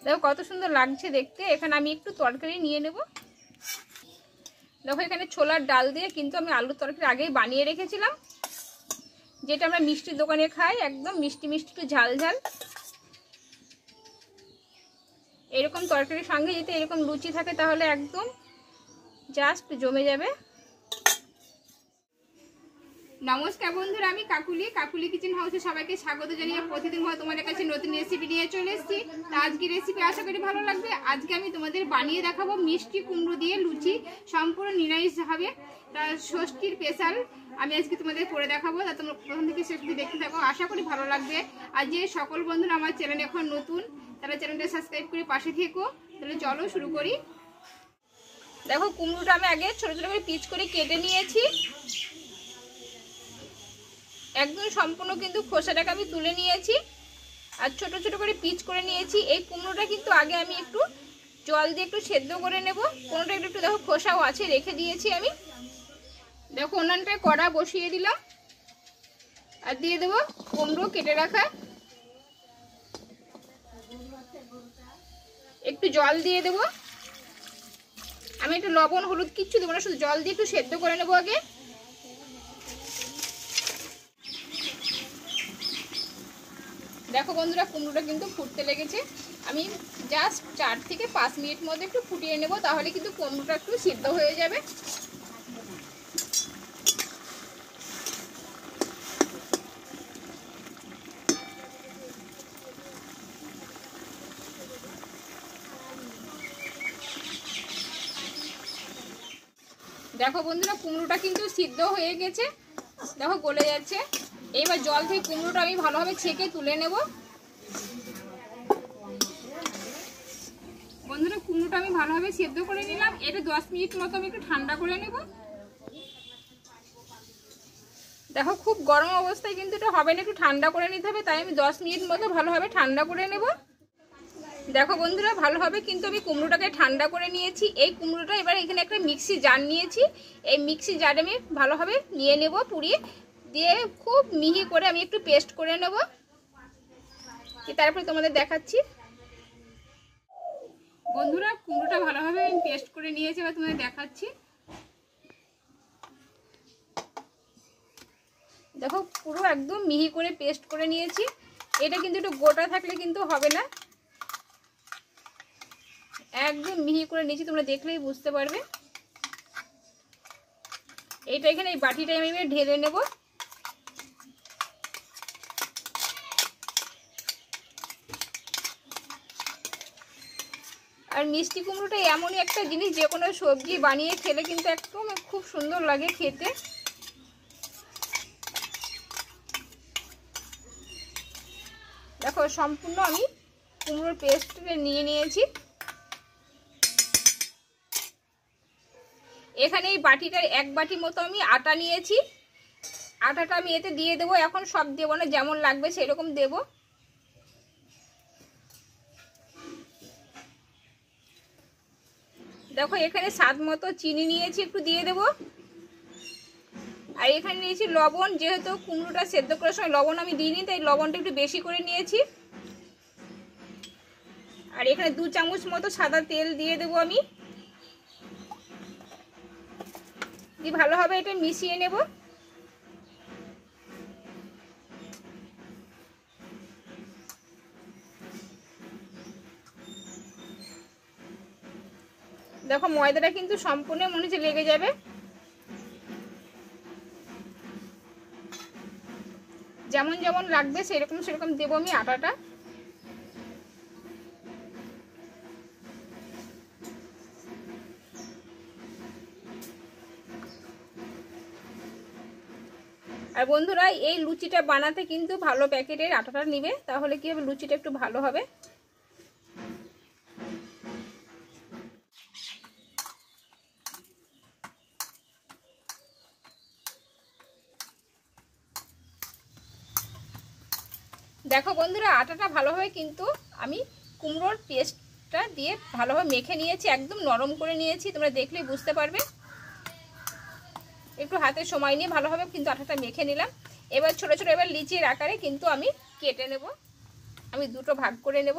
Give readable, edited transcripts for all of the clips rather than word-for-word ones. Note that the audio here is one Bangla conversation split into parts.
দেখো কত সুন্দর লাগছে দেখতে। এখানে আমি একটু তরকারি নিয়ে নেব। দেখো এখানে ছোলার ডাল দিয়ে কিন্তু আমি আলুর তরকারি আগেই বানিয়ে রেখেছিলাম, যেটা আমরা মিষ্টির দোকানে খাই, একদম মিষ্টি মিষ্টি একটু ঝাল ঝাল। এরকম তরকারির সঙ্গে যদি এরকম লুচি থাকে তাহলে একদম জাস্ট জমে যাবে। নমস্কার বন্ধুরা, আমি কাকুলি কিচেন হাউসে সবাইকে স্বাগত জানিয়ে প্রতিদিন তোমাদের কাছে নতুন রেসিপি নিয়ে চলে এসেছি। তা আজকে রেসিপি আশা করি ভালো লাগবে। আজকে আমি তোমাদের বানিয়ে দেখাবো মিষ্টি কুমড়ো দিয়ে লুচি, সম্পূর্ণ নিরামিষ হবে। তা ষষ্ঠীর স্পেশাল আমি আজকে তোমাদের করে দেখাবো। তা তোমরা প্রথম থেকে শেষ অবধি দেখতে থাকো, আশা করি ভালো লাগবে। আর যে সকল বন্ধুরা আমার চ্যানেল এখন নতুন, তারা চ্যানেলটা সাবস্ক্রাইব করে পাশে থেকো। তাহলে চলো শুরু করি। দেখো কুমড়োটা আমি আগে ছোট ছোট করে পিচ করে কেটে নিয়েছি, একদম সম্পূর্ণ কিন্তু খোসাটাকে আমি তুলে নিয়েছি আর ছোট ছোট করে পিচ করে নিয়েছি। এই কুমড়োটা কিন্তু আগে আমি একটু জল দিয়ে একটু সেদ্ধ করে নেব। কোনোটা একটু দেখো খোসাও আছে, রেখে দিয়েছি আমি। দেখো উনানটায় কড়া বসিয়ে দিলাম আর দিয়ে দেবো কুমড়ো কেটে রাখা। একটু জল দিয়ে দেবো। আমি একটু লবণ হলুদ কিচ্ছু দেবো না, শুধু জল দিয়ে একটু সেদ্ধ করে নেবো আগে। দেখো বন্ধুরা কুমড়োটা কিন্তু ফুটতে লেগেছে। আমি জাস্ট 4 থেকে 5 মিনিট মধ্যে একটু ফুটিয়ে নেব, তাহলে কিন্তু কুমড়োটা একটু সিদ্ধ হয়ে যাবে। দেখো বন্ধুরা কুমড়োটা কিন্তু সিদ্ধ হয়ে গেছে, দেখো গলে যাচ্ছে। এবার জল থেকে কুমড়োটা আমি ভালোভাবে ছেঁকে তুলে নেব। বন্ধুরা কুমড়োটা আমি ভালোভাবে সেদ্ধ করে নিলাম। এটা 10 মিনিট মতো আমি একটু ঠান্ডা করে নেব। দেখো খুব গরম অবস্থায় কিন্তু এটা হবে না, একটু ঠান্ডা করে নিতে হবে। তাই আমি 10 মিনিট মতো ভালোভাবে ঠান্ডা করে নেব। দেখো বন্ধুরা ভালোভাবে কিন্তু আমি কুমড়োটাকে ঠান্ডা করে নিয়েছি। এই কুমড়োটা এবার এখানে একটা মিক্সি জার নিয়েছি, এই মিক্সি জারে আমি ভালোভাবে নিয়ে নেব, পুড়িয়ে দিয়ে খুব মিহি করে আমি একটু পেস্ট করে নেব। তারপরে তোমাদের দেখাচ্ছি। বন্ধুরা কুমড়োটা ভালোভাবে আমি পেস্ট করে নিয়েছি, এবার তোমাদের দেখাচ্ছি। দেখো পুরো একদম মিহি করে পেস্ট করে নিয়েছি। এটা কিন্তু একটু গোটা থাকলে কিন্তু হবে না, একদম মিহি করে নিয়েছি, তোমরা দেখলেই বুঝতে পারবে। এইটা এখানে এই বাটিটা আমি ঢেলে নেব। আর মিষ্টি কুমড়োটা এমনই একটা জিনিস, যে কোনো সবজি বানিয়ে খেলে কিন্তু একদম খুব সুন্দর লাগে খেতে। দেখো সম্পূর্ণ আমি কুমড়োর পেস্টটা নিয়ে নিয়েছি। এখানে এই বাটিটার 1 বাটি মতো আমি আটা নিয়েছি। আটাটা আমি এতে দিয়ে দেবো। এখন সব দেবো না, যেমন লাগবে সেরকম দেব। দেখো এখানে স্বাদ মতো চিনি নিয়েছি, একটু দিয়ে দেব। আর এখানে নিয়েছি লবণ, যেহেতু কুমড়োটা সেদ্ধ করার সময় লবণ আমি দিইনি, তাই লবণটা একটু বেশি করে নিয়েছি। আর এখানে 2 চামচ মতো সাদা তেল দিয়ে দেবো আমি। দিয়ে ভালোভাবে এটা মিশিয়ে নেব। দেখো ময়দাটা কিন্তু সম্পূর্ণ মনে হচ্ছে লেগে যাবে। যেমন যেমন লাগবে সেরকম সেরকম দেবো আমি আটাটা। আর বন্ধুরা এই লুচিটা বানাতে কিন্তু ভালো প্যাকেটের আটাটা নিবে, তাহলে কি হবে লুচিটা একটু ভালো হবে। দেখো বন্ধুরা আটাটা ভালোভাবে কিন্তু আমি কুমড়োর পেস্টটা দিয়ে ভালোভাবে মেখে নিয়েছি, একদম নরম করে নিয়েছি, তোমরা দেখলেই বুঝতে পারবে। একটু হাতে সময় নিয়ে ভালোভাবে কিন্তু আটাটা মেখে নিলাম। এবার ছোট ছোট এবার লিচির আকারে কিন্তু আমি কেটে নেব। আমি 2টো ভাগ করে নেব।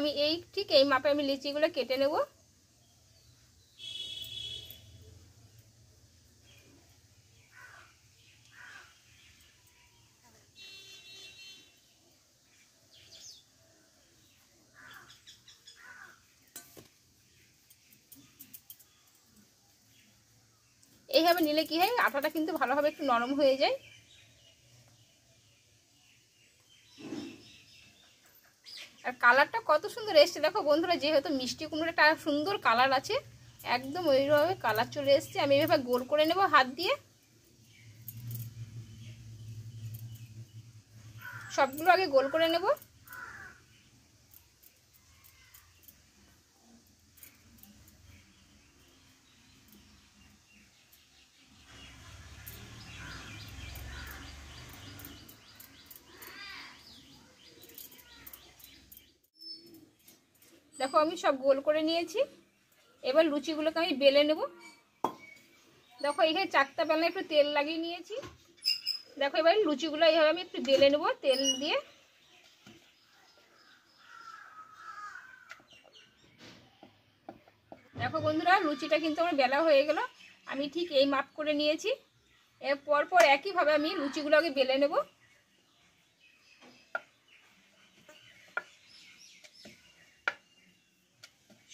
আমি ঠিক এই মাপে আমি লিচিগুলো কেটে নেব। এইভাবে নিলে কি হয়, আটাটা কিন্তু ভালোভাবে একটু নরম হয়ে যায়। আর কালারটা কত সুন্দর এসছে দেখো বন্ধুরা, যেহেতু মিষ্টি কুমড়োর একটা সুন্দর কালার আছে, একদম ওইভাবে কালার চলে এসছে। আমি এইভাবে গোল করে নেব হাত দিয়ে, সবগুলো আগে গোল করে নেব। দেখো আমি সব গোল করে নিয়েছি। এবার লুচিগুলোকে আমি বেলে নেব। দেখো এখানে চারটা বেলনা একটু তেল লাগিয়ে নিয়েছি। দেখো এবার লুচিগুলো এইভাবে আমি একটু বেলে নেব তেল দিয়ে। দেখো বন্ধুরা, লুচিটা কিন্তু আমার বেলা হয়ে গেল। আমি ঠিক এই মাপ করে নিয়েছি। এর পরপর একইভাবে আমি লুচিগুলো আগে বেলে নেব।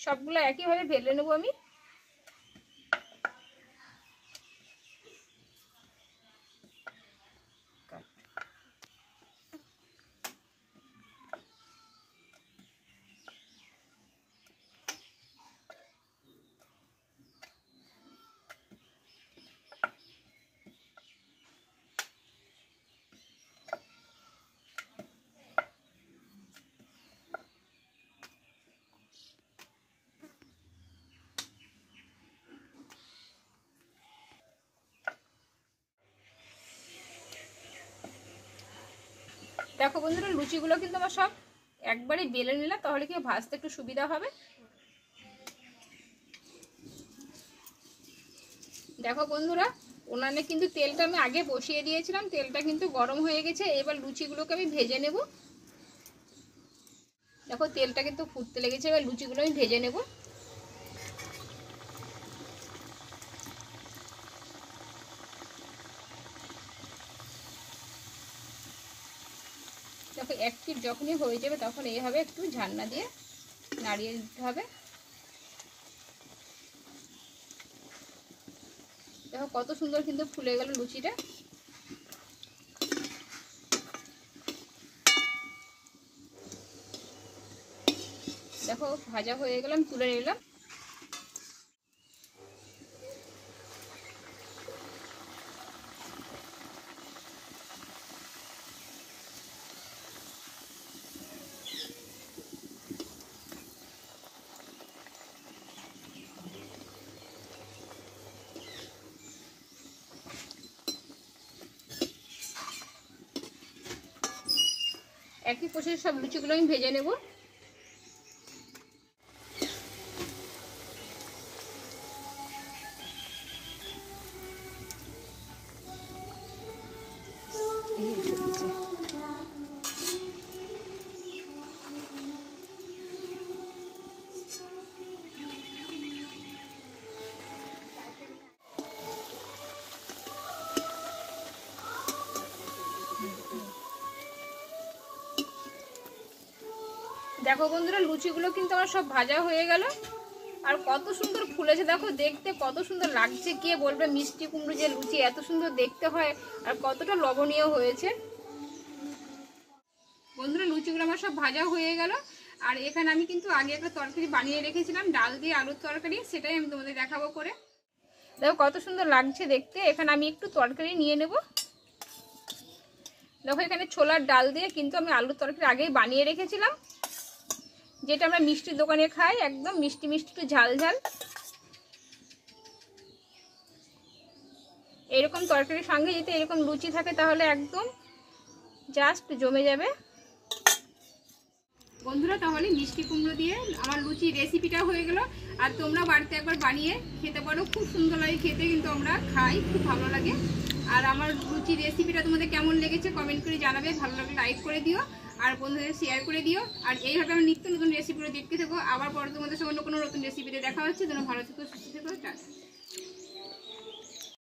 সবগুলো একইভাবে বেলে নেব আমি। দেখো বন্ধুরা, লুচিগুলো কিন্তু আমার সব একবারে বেলে নিলাম, তাহলে কি ভাজতে একটু সুবিধা হবে। দেখো বন্ধুরা, উনানে কিন্তু তেলটা আমি আগে বসিয়ে দিয়েছিলাম, তেলটা কিন্তু গরম হয়ে গেছে। এবার লুচিগুলোকে আমি ভেজে নেব। দেখো তেলটা কিন্তু ফুটতে লেগেছে, এবার লুচিগুলো আমি ভেজে নেব। দেখো এক পিঠ যখনই হয়ে যাবে তখন এইভাবে একটু ঝান্না দিয়ে নাড়িয়ে দিতে হবে। দেখো কত সুন্দর কিন্তু ফুলে গেল লুচিটা। দেখো ভাজা হয়ে গেলাম, তুলে নিলাম। একই প্রসেসে সব লুচিগুলো আমি ভেজে নেব। দেখো বন্ধুরা, লুচিগুলো কিন্তু আমার সব ভাজা হয়ে গেল। আর কত সুন্দর ফুলেছে দেখো, দেখতে কত সুন্দর লাগছে। কে বলবে মিষ্টি কুমড়ো যে লুচি এত সুন্দর দেখতে হয়, আর কতটা লবণীয় হয়েছে। বন্ধুরা, লুচিগুলো আমার সব ভাজা হয়ে গেল। আর এখানে আমি কিন্তু আগে একটা তরকারি বানিয়ে রেখেছিলাম, ডাল দিয়ে আলুর তরকারি, সেটাই আমি তোমাদের দেখাবো করে। দেখো কত সুন্দর লাগছে দেখতে। এখানে আমি একটু তরকারি নিয়ে নেব। দেখো এখানে ছোলার ডাল দিয়ে কিন্তু আমি আলুর তরকারি আগেই বানিয়ে রেখেছিলাম, যেটা আমরা মিষ্টির দোকানে খাই, একদম মিষ্টি মিষ্টি একটু ঝাল ঝাল। এরকম তরকারির সঙ্গে যদি এরকম লুচি থাকে তাহলে একদম জাস্ট জমে যাবে। বন্ধুরা, তাহলে মিষ্টি কুমড়ো দিয়ে আমার লুচি রেসিপিটা হয়ে গেল। আর তোমরা বাড়িতে একবার বানিয়ে খেতে পারো, খুব সুন্দর লাগে খেতে, কিন্তু আমরা খাই, খুব ভালো লাগে। আর আমার লুচি রেসিপিটা তোমাদের কেমন লেগেছে কমেন্ট করে জানাবে, ভালো লাগলে লাইক করে দিও। আর বন্ধুদের শেয়ার করে দিও। আর এইভাবে আমি নিত্য নতুন রেসিপিগুলো দেখতে থাকো। আবার পরে তোমাদের সঙ্গে অন্য কোনো নতুন রেসিপিতে দেখা হচ্ছে। যেন ভালো থেকো, সুস্থ থেকো, টাটা।